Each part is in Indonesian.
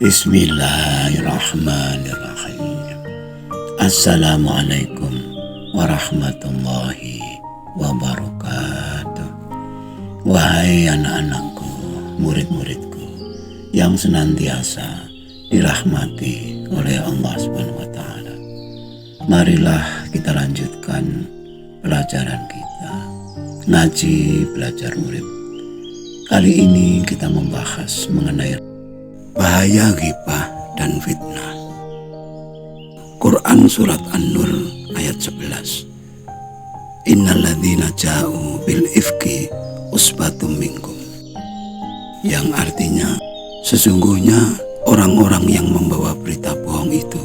Bismillahirrahmanirrahim. Assalamualaikum warahmatullahi wabarakatuh. Wahai anak-anakku, murid-muridku yang senantiasa dirahmati oleh Allah SWT. Marilah kita lanjutkan pelajaran kita, ngaji belajar urip. Kali ini kita membahas mengenai bahaya ghibah dan fitnah. Quran surat An-Nur ayat 11. Innalladzina ja'u bil ifki usbatum minkum. Yang artinya, sesungguhnya orang-orang yang membawa berita bohong itu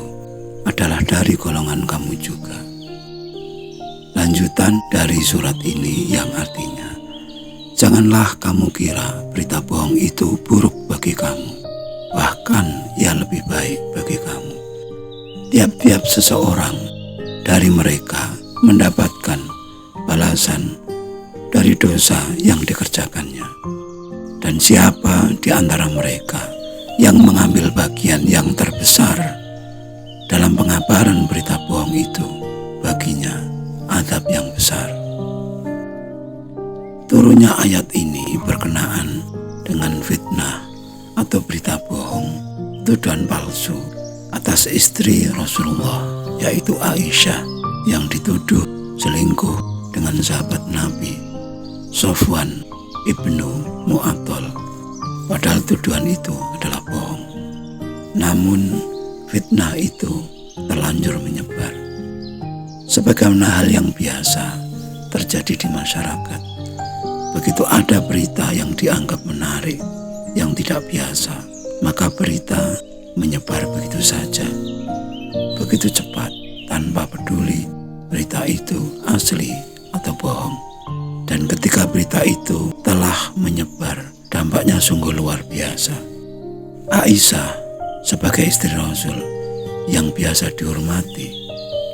adalah dari golongan kamu juga. Lanjutan dari surat ini yang artinya, janganlah kamu kira berita bohong itu buruk bagi kamu, bahkan ia lebih baik bagi kamu. Tiap-tiap seseorang dari mereka mendapatkan balasan dari dosa yang dikerjakannya. Dan siapa di antara mereka yang mengambil bagian yang terbesar dalam pengabaran berita bohong itu, baginya azab yang besar. Turunnya ayat ini berkenaan dengan fitnah atau berita bohong, tuduhan palsu atas istri Rasulullah, yaitu Aisyah, yang dituduh selingkuh dengan sahabat Nabi Sofwan ibnu Mu'attal. Padahal tuduhan itu adalah bohong. Namun fitnah itu terlanjur menyebar sebagaimana hal yang biasa terjadi di masyarakat. Begitu ada berita yang dianggap menarik, yang tidak biasa, maka berita menyebar begitu saja, begitu cepat, tanpa peduli berita itu asli atau bohong. Dan ketika berita itu telah menyebar, dampaknya sungguh luar biasa. Aisyah sebagai istri Rasul yang biasa dihormati,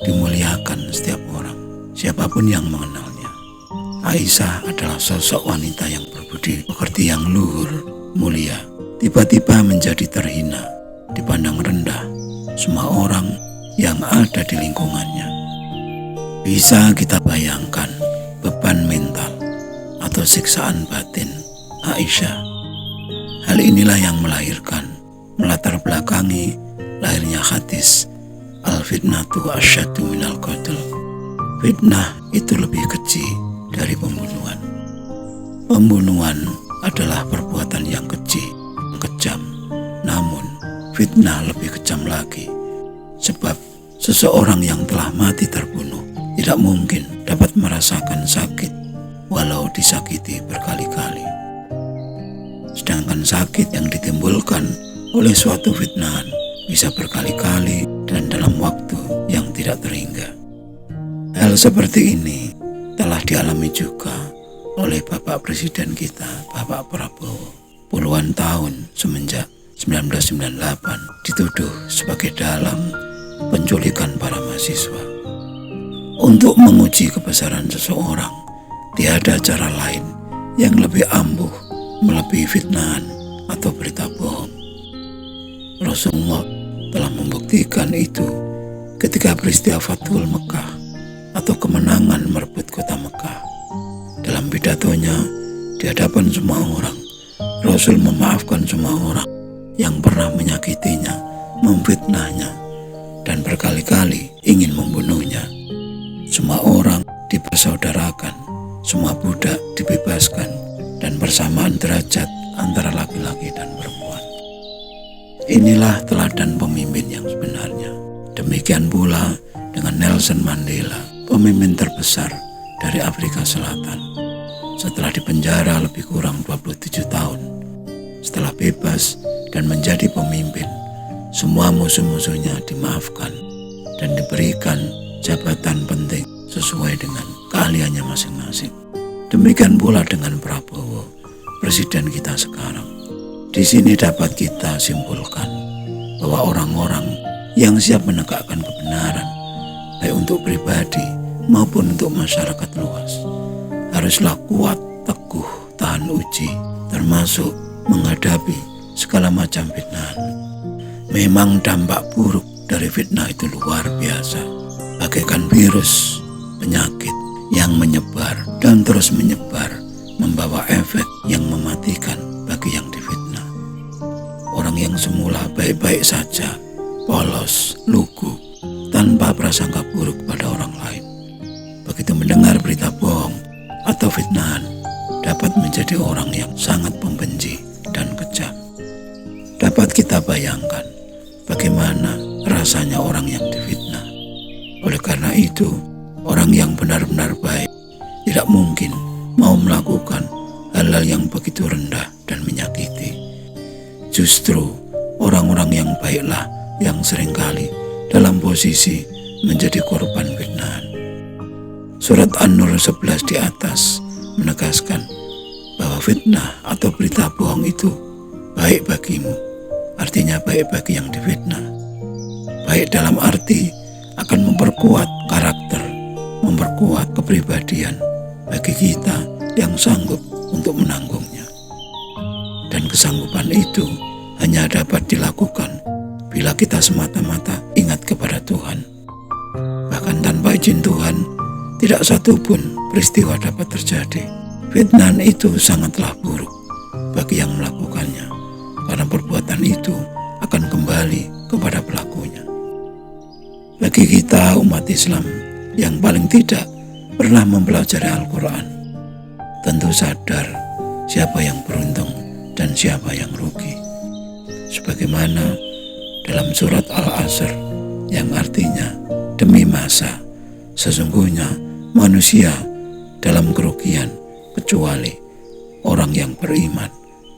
dimuliakan setiap orang, siapapun yang mengenalnya. Aisyah adalah sosok wanita yang berbudi pekerti, yang luhur, mulia, tiba-tiba menjadi terhina, dipandang rendah semua orang yang ada di lingkungannya. Bisa kita bayangkan beban mental atau siksaan batin Aisyah. Hal inilah yang melatar belakangi lahirnya hadis al-fitnatu asyaddu minal qatl. Fitnah itu lebih keji dari pembunuhan. Pembunuhan adalah perbuatan yang keji, kejam. Namun fitnah lebih kejam lagi, sebab seseorang yang telah mati terbunuh tidak mungkin dapat merasakan sakit walau disakiti berkali-kali. Sedangkan sakit yang ditimbulkan oleh suatu fitnahan bisa berkali-kali dan dalam waktu yang tidak terhingga. Hal seperti ini telah dialami juga oleh Bapak Presiden kita, Bapak Prabowo. Puluhan tahun semenjak 1998 dituduh sebagai dalang penculikan para mahasiswa. Untuk menguji kebesaran seseorang, tiada cara lain yang lebih ampuh melebihi fitnahan atau berita bohong. Rasulullah telah membuktikan itu ketika peristiwa Fathul Mekah atau kemenangan merebut kota Mekah. Dalam pidatonya di hadapan semua orang, Rasul memaafkan semua orang yang pernah menyakitinya, memfitnahnya, dan berkali-kali ingin membunuhnya. Semua orang dipersaudarakan, semua budak dibebaskan, dan persamaan derajat antara laki-laki dan perempuan. Inilah teladan pemimpin yang sebenarnya. Demikian pula dengan Nelson Mandela, pemimpin terbesar dari Afrika Selatan. Setelah dipenjara lebih kurang 27 tahun, setelah bebas dan menjadi pemimpin, semua musuh-musuhnya dimaafkan dan diberikan jabatan penting sesuai dengan keahliannya masing-masing. Demikian pula dengan Prabowo, presiden kita sekarang. Di sini dapat kita simpulkan bahwa orang-orang yang siap menegakkan kebenaran, baik untuk pribadi maupun untuk masyarakat luas, haruslah kuat, teguh, tahan uji, termasuk menghadapi segala macam fitnah. Memang dampak buruk dari fitnah itu luar biasa, bagaikan virus penyakit yang menyebar dan terus menyebar, membawa efek yang mematikan bagi yang difitnah. Orang yang semula baik-baik saja, polos, lugu, tanpa prasangka buruk pada orang lain, begitu mendengar berita bohong atau fitnahan, dapat menjadi orang yang sangat pembenci dan kejam. Dapat kita bayangkan bagaimana rasanya orang yang difitnah. Oleh karena itu, orang yang benar-benar baik tidak mungkin mau melakukan hal-hal yang begitu rendah dan menyakiti. Justru orang-orang yang baiklah yang seringkali dalam posisi menjadi korban fitnahan. Surat An-Nur 11 di atas menegaskan bahwa fitnah atau berita bohong itu baik bagimu, artinya baik bagi yang difitnah. Baik dalam arti akan memperkuat karakter, memperkuat kepribadian bagi kita yang sanggup untuk menanggungnya. Dan kesanggupan itu hanya dapat dilakukan bila kita semata-mata ingat kepada Tuhan. Bahkan tanpa izin Tuhan, tidak satu pun peristiwa dapat terjadi. Fitnahan itu sangatlah buruk bagi yang melakukannya, karena perbuatan itu akan kembali kepada pelakunya. Bagi kita umat Islam yang paling tidak pernah mempelajari Al-Quran, tentu sadar siapa yang beruntung dan siapa yang rugi. Sebagaimana dalam surat Al-Asr yang artinya demi masa, sesungguhnya manusia dalam kerugian kecuali orang yang beriman,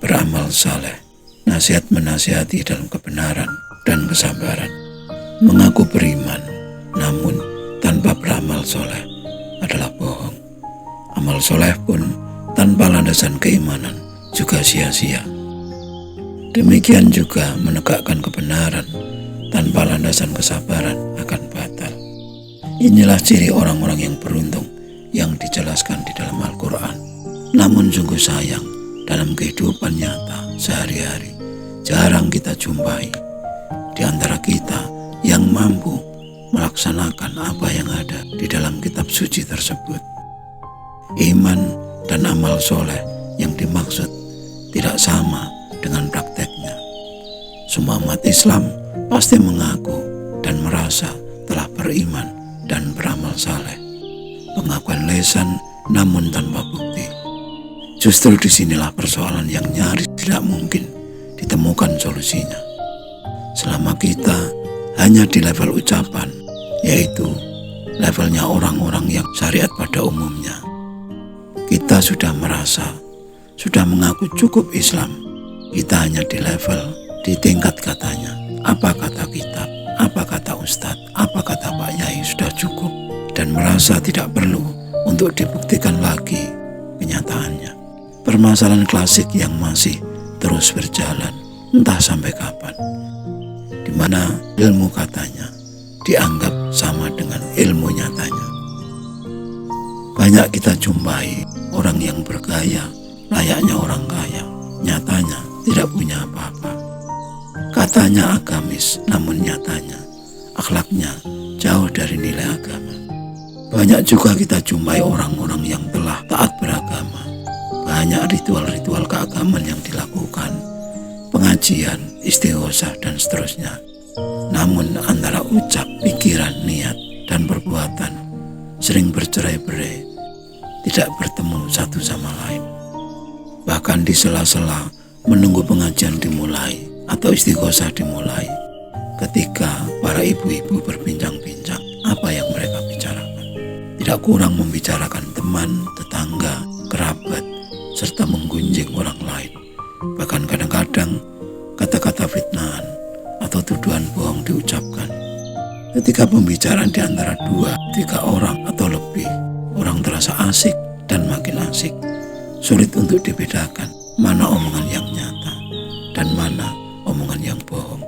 beramal saleh, nasihat menasihati dalam kebenaran dan kesabaran. Mengaku beriman namun tanpa beramal soleh adalah bohong. Amal soleh pun tanpa landasan keimanan juga sia-sia. Demikian juga menegakkan kebenaran tanpa landasan kesabaran akan batal. Inilah ciri orang-orang yang beruntung yang dijelaskan di dalam Al-Quran. Namun sungguh sayang, dalam kehidupan nyata sehari-hari jarang kita jumpai di antara kita yang mampu melaksanakan apa yang ada di dalam kitab suci tersebut. Iman dan amal soleh yang dimaksud tidak sama dengan prakteknya. Semua umat Islam pasti mengaku dan merasa telah beriman dan beramal saleh. Pengakuan lisan namun tanpa bukti. Justru disinilah persoalan yang nyaris tidak mungkin ditemukan solusinya. Selama kita hanya di level ucapan, yaitu levelnya orang-orang yang syariat pada umumnya, kita sudah merasa, sudah mengaku cukup Islam. Kita hanya di level, di tingkat katanya, apa kata kitab, apa kata ustadz, apa kata Pak Yai sudah cukup, dan merasa tidak perlu untuk dibuktikan lagi kenyataannya. Permasalahan klasik yang masih terus berjalan entah sampai kapan, di mana ilmu katanya dianggap sama dengan ilmu nyatanya. Banyak kita jumpai orang yang bergaya layaknya orang kaya, nyatanya tidak punya apa-apa. Katanya agamis, namun nyatanya akhlaknya jauh dari nilai agama. Banyak juga kita jumpai orang-orang yang telah taat beragama. Banyak ritual-ritual keagamaan yang dilakukan, pengajian, istighosah, dan seterusnya. Namun antara ucap, pikiran, niat, dan perbuatan sering bercerai-berai, tidak bertemu satu sama lain. Bahkan di sela-sela menunggu pengajian dimulai atau istighosah dimulai, ketika para ibu-ibu berbincang-bincang apa yang mereka bicarakan, tidak kurang membicarakan teman, tetangga, kerabat, serta menggunjing orang lain. Bahkan kadang-kadang kata-kata fitnahan atau tuduhan bohong diucapkan. Ketika pembicaraan di antara 2-3 orang atau lebih, orang terasa asik dan makin asik. Sulit untuk dibedakan mana omongan yang nyata dan mana omongan yang bohong.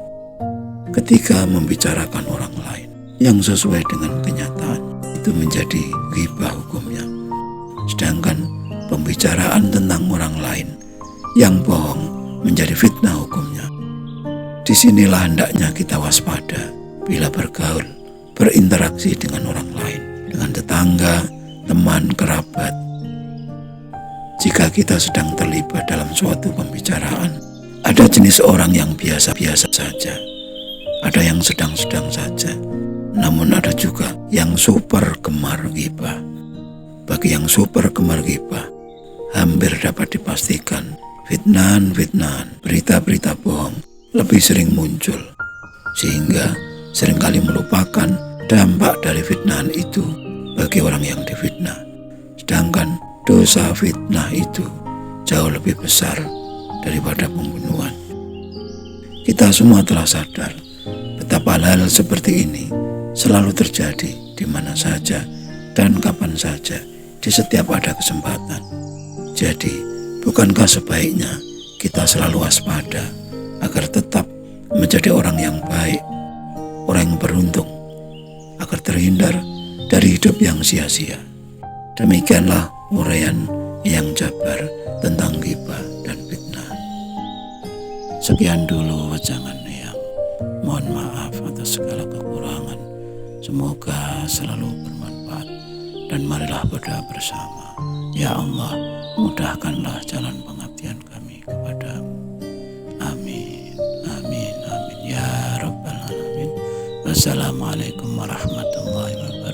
Ketika membicarakan orang lain yang sesuai dengan kenyataan, itu menjadi ghibah hukumnya. Sedangkan pembicaraan tentang orang lain yang bohong menjadi fitnah hukumnya. Disinilah hendaknya kita waspada bila bergaul, berinteraksi dengan orang lain, dengan tetangga, teman, kerabat. Jika kita sedang terlibat dalam suatu pembicaraan, ada jenis orang yang biasa-biasa saja, ada yang sedang-sedang saja, namun ada juga yang super gemar ghibah. Bagi yang super gemar ghibah, hampir dapat dipastikan fitnahan-fitnahan, berita-berita bohong lebih sering muncul, sehingga seringkali melupakan dampak dari fitnahan itu bagi orang yang difitnah. Sedangkan dosa fitnah itu jauh lebih besar daripada pembunuhan. Kita semua telah sadar betapa hal seperti ini selalu terjadi di mana saja dan kapan saja, di setiap ada kesempatan. Jadi, bukankah sebaiknya kita selalu waspada agar tetap menjadi orang yang baik, orang yang beruntung, agar terhindar dari hidup yang sia-sia. Demikianlah uraian yang jabar tentang ghibah dan fitnah. Sekian dulu wejangan yang mohon maaf atas segala kekurangan. Semoga selalu bermanfaat dan marilah berdoa bersama. Ya Allah, mudahkanlah jalan pengabdian kami kepadamu. Amin, amin, amin ya rabbal alamin. Wassalamualaikum warahmatullahi wabarakatuh.